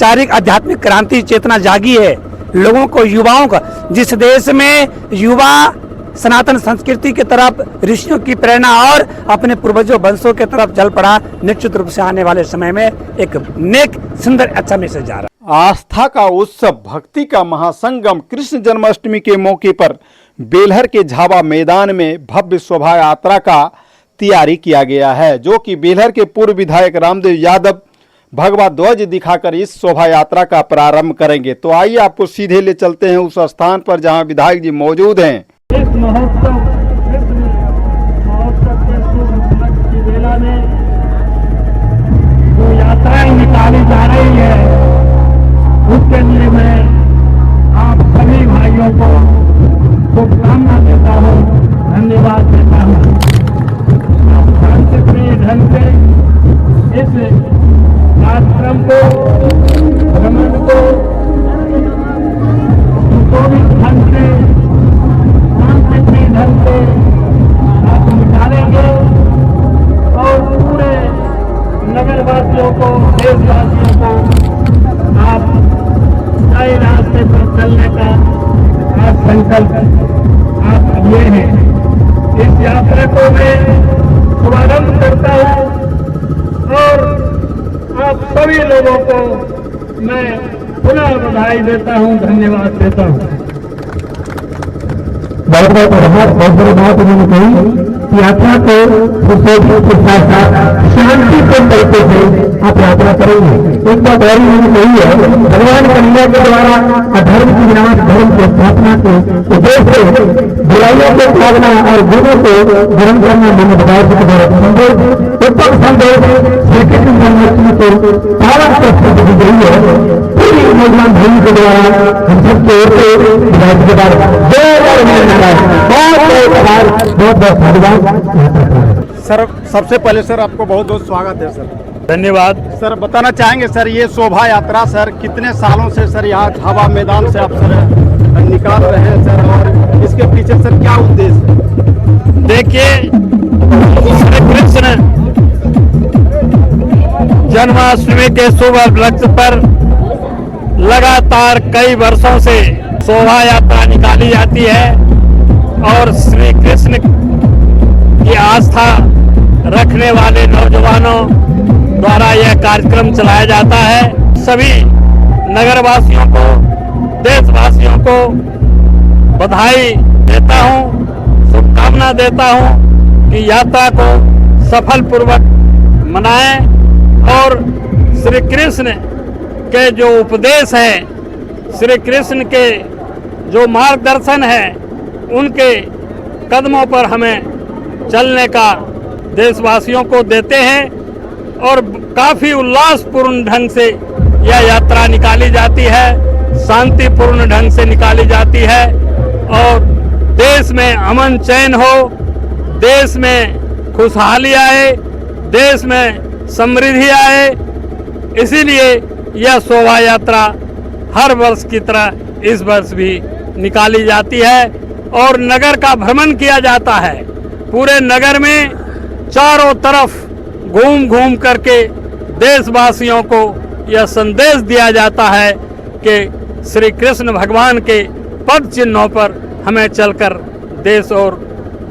वैचारिक आध्यात्मिक क्रांति चेतना जागी है लोगों को, युवाओं का। जिस देश में युवा सनातन संस्कृति की तरफ, ऋषियों की प्रेरणा और अपने पूर्वजों वंशों की तरफ चल पड़ा, निश्चित रूप से आने वाले समय में एक नेक सुंदर अच्छा मैसेज जा रहा है। आस्था का उत्सव, भक्ति का महासंगम कृष्ण जन्माष्टमी के मौके पर बेलहर के झावा मैदान में भव्य शोभा यात्रा का तैयारी किया गया है, जो कि बेलहर के पूर्व विधायक रामदेव यादव भगवा ध्वज दिखाकर इस शोभा यात्रा का प्रारंभ करेंगे। तो आइए आपको सीधे ले चलते हैं उस स्थान पर जहां विधायक जी मौजूद हैं। इस महोत्सव के शुभ उपलक्ष्य की बेला में जो यात्राएं निकाली जा रही है, उसके लिए मैं आप सभी भाइयों को शुभकामना देता हूँ, धन्यवाद देता हूँ। आप शांतिप्रिय ढंग से इस कार्यक्रम को, भ्रमण को सुशोभित ढंग से, शांतिप्रिय ढंग से आप निकालेंगे और पूरे नगरवासियों को, देशवासियों को आप सही रास्ते पर चलने का आप संकल्प आप लिए हैं। इस यात्रा को मैं शुभारंभ करता हूँ और आप सभी लोगों को मैं पुनः बधाई देता हूँ, धन्यवाद देता हूँ। बहुत बड़ी बात उन्होंने कही, यात्रा को सुशोभित के साथ साथ शांति से करते हुए आप यात्रा करेंगे। एक बात और उन्होंने कही है, भगवान कन्हैया के द्वारा अधर्म की विनाश, धर्म की स्थापना के उद्देश्य से बुराइयों को त्यागना और गुणों को ग्रहण करना मैंने बताया कि संदेश उत्तम संदेश श्री कृष्ण जन्माष्टमी को पावन प्रस्तुत की गई है। पूरी मुसलमान भाइयों के द्वारा हम सबके ओर से विधायक के द्वारा बहुत बहुत धन्यवाद। सर, सबसे पहले सर आपको बहुत बहुत स्वागत है सर। धन्यवाद। सर, बताना चाहेंगे सर, ये शोभा यात्रा सर कितने सालों से सर यहाँ झावा मैदान से आप सर निकाल रहे हैं सर, और इसके पीछे सर क्या उद्देश्य है? देखिए, श्री कृष्ण जन्माष्टमी के शुभ उपलक्ष्य पर लगातार कई वर्षों से शोभा यात्रा निकाली जाती है और श्री कृष्ण की आस्था रखने वाले नौजवानों द्वारा यह कार्यक्रम चलाया जाता है। सभी नगरवासियों को, देशवासियों को बधाई देता हूँ, शुभकामना देता हूँ कि यात्रा को सफल पूर्वक मनाएं और श्री कृष्ण के जो उपदेश है, श्री कृष्ण के जो मार्गदर्शन है, उनके कदमों पर हमें चलने का देशवासियों को देते हैं और काफ़ी उल्लासपूर्ण ढंग से यह यात्रा निकाली जाती है, शांतिपूर्ण ढंग से निकाली जाती है और देश में अमन चैन हो, देश में खुशहाली आए, देश में समृद्धि आए। इसीलिए यह शोभा यात्रा हर वर्ष की तरह इस वर्ष भी निकाली जाती है और नगर का भ्रमण किया जाता है। पूरे नगर में चारों तरफ घूम घूम करके देशवासियों को यह संदेश दिया जाता है कि श्री कृष्ण भगवान के पद चिन्हों पर हमें चलकर देश और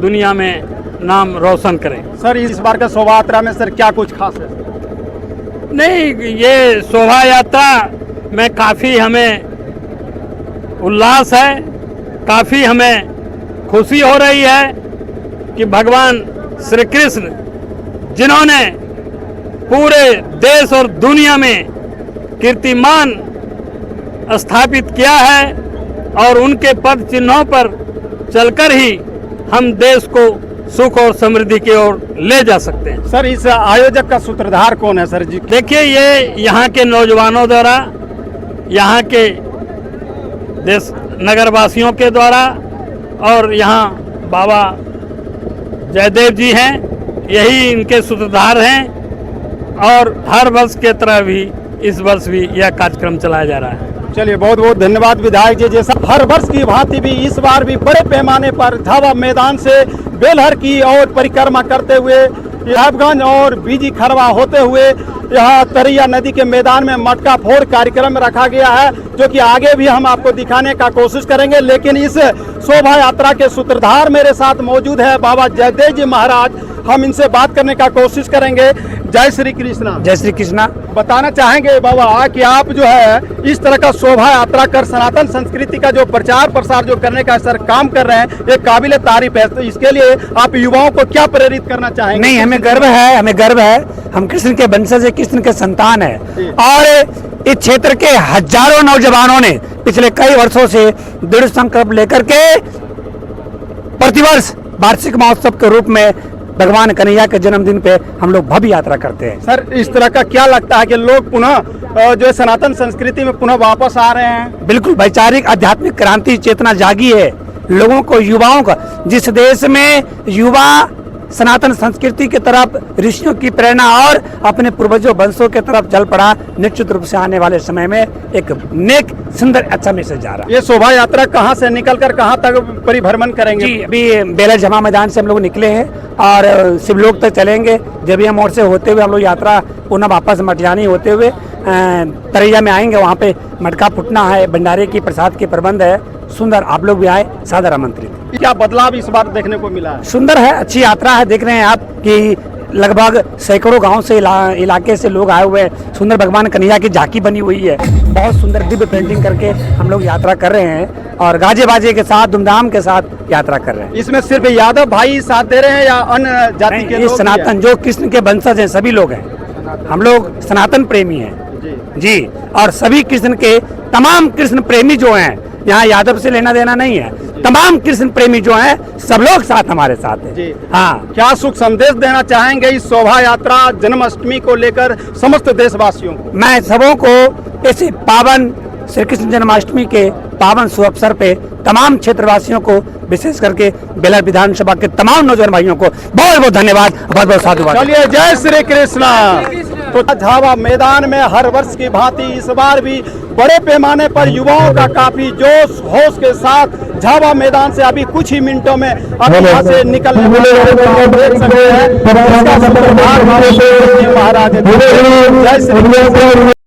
दुनिया में नाम रोशन करें। सर, इस बार का शोभा यात्रा में सर क्या कुछ खास है? नहीं, ये शोभा यात्रा में काफ़ी हमें उल्लास है, काफ़ी हमें खुशी हो रही है कि भगवान श्री कृष्ण जिन्होंने पूरे देश और दुनिया में कीर्तिमान स्थापित किया है और उनके पद चिन्हों पर चलकर ही हम देश को सुख और समृद्धि की ओर ले जा सकते हैं। सर, इस आयोजक का सूत्रधार कौन है सर जी? देखिए, ये यहाँ के नौजवानों द्वारा, यहाँ के देश नगरवासियों के द्वारा और यहाँ बाबा जयदेव जी हैं, यही इनके सूत्रधार हैं और हर वर्ष के तरह भी इस वर्ष भी यह कार्यक्रम चलाया जा रहा है। चलिए, बहुत बहुत धन्यवाद विधायक जी। जैसा हर वर्ष की भांति भी इस बार भी बड़े पैमाने पर झावा मैदान से बेलहर की ओर परिक्रमा करते हुए साहबगंज और बीजी खरवा होते हुए यहाँ तरैया नदी के मैदान में मटका फोड़ कार्यक्रम रखा गया है, जो कि आगे भी हम आपको दिखाने का कोशिश करेंगे। लेकिन इस शोभा यात्रा के सूत्रधार मेरे साथ मौजूद है बाबा जयदेव जी महाराज, हम इनसे बात करने का कोशिश करेंगे। जय श्री कृष्णा। जय श्री कृष्णा। बताना चाहेंगे बाबा कि आप जो है इस तरह का शोभा यात्रा कर सनातन संस्कृति का जो प्रचार प्रसार जो करने का सर काम कर रहे हैं, ये काबिल तारीफ है। तो इसके लिए आप युवाओं को क्या प्रेरित करना चाहेंगे? नहीं, हमें गर्व है, हम कृष्ण के वंशज है, कृष्ण के संतान है। और इस क्षेत्र के हजारों नौजवानों ने पिछले कई वर्षों से दृढ़ संकल्प लेकर के प्रतिवर्ष वार्षिक महोत्सव के रूप में भगवान कन्हैया के जन्मदिन पे हम लोग भव्य यात्रा करते हैं। सर, इस तरह का क्या लगता है कि लोग पुनः जो है सनातन संस्कृति में पुनः वापस आ रहे हैं? बिल्कुल, वैचारिक आध्यात्मिक क्रांति चेतना जागी है लोगों को, युवाओं का। जिस देश में युवा सनातन संस्कृति की तरफ ऋषियों की प्रेरणा और अपने पूर्वजों वंशों की तरफ चल पड़ा, निश्चित रूप से आने वाले समय में एक नेक सुंदर अच्छा मैसेज जा रहा है। ये शोभा यात्रा कहाँ से निकलकर कहाँ तक परिभ्रमण करेंगे? जी, अभी बेलर जमा मैदान से हम लोग निकले हैं और शिवलोक तक चलेंगे। जब हम मोड़ से होते हुए हम लोग यात्रा पुनः वापस मटियानी होते हुए तरैया में आएंगे। वहाँ पे मटका फुटना है, भंडारे की प्रसाद के प्रबंध है। सुंदर, आप लोग भी आए, सादर आमंत्रित। क्या बदलाव इस बार देखने को मिला है? सुंदर है, अच्छी यात्रा है। देख रहे हैं आप कि लगभग सैकड़ों गांव से इलाके से लोग आए हुए हैं। सुंदर भगवान कन्हैया की झांकी बनी हुई है, बहुत सुंदर दिव्य पेंटिंग करके हम लोग यात्रा कर रहे हैं और गाजे बाजे के साथ धूमधाम के साथ यात्रा कर रहे हैं। इसमें सिर्फ यादव भाई साथ दे रहे हैं या अन्य जाति के लोग? सनातन जो कृष्ण के वंशज हैं सभी लोग हैं, हम लोग सनातन प्रेमी हैं जी। और सभी कृष्ण के तमाम कृष्ण प्रेमी जो हैं, यहाँ यादव से लेना देना नहीं है, तमाम कृष्ण प्रेमी जो हैं सब लोग साथ हमारे साथ हैं जी। हाँ, क्या सुख संदेश देना चाहेंगे इस शोभा यात्रा जन्माष्टमी को लेकर समस्त देशवासियों को? मैं सबों को इस पावन श्री कृष्ण जन्माष्टमी के पावन शुभ अवसर पे तमाम क्षेत्रवासियों को, विशेष करके बेलर विधानसभा के तमाम नौजवान भाइयों को बहुत बहुत धन्यवाद, बहुत बहुत साधुवाद। चलिए, जय श्री कृष्णा। तो झावा मैदान में हर वर्ष की भांति इस बार भी बड़े पैमाने पर युवाओं का काफी जोश होश के साथ झावा मैदान से अभी कुछ ही मिनटों में अभी यहाँ से निकलने वाले हैं। आप देख सकते हैं इसका सूत्रधार महाराज। जय श्री कृष्ण।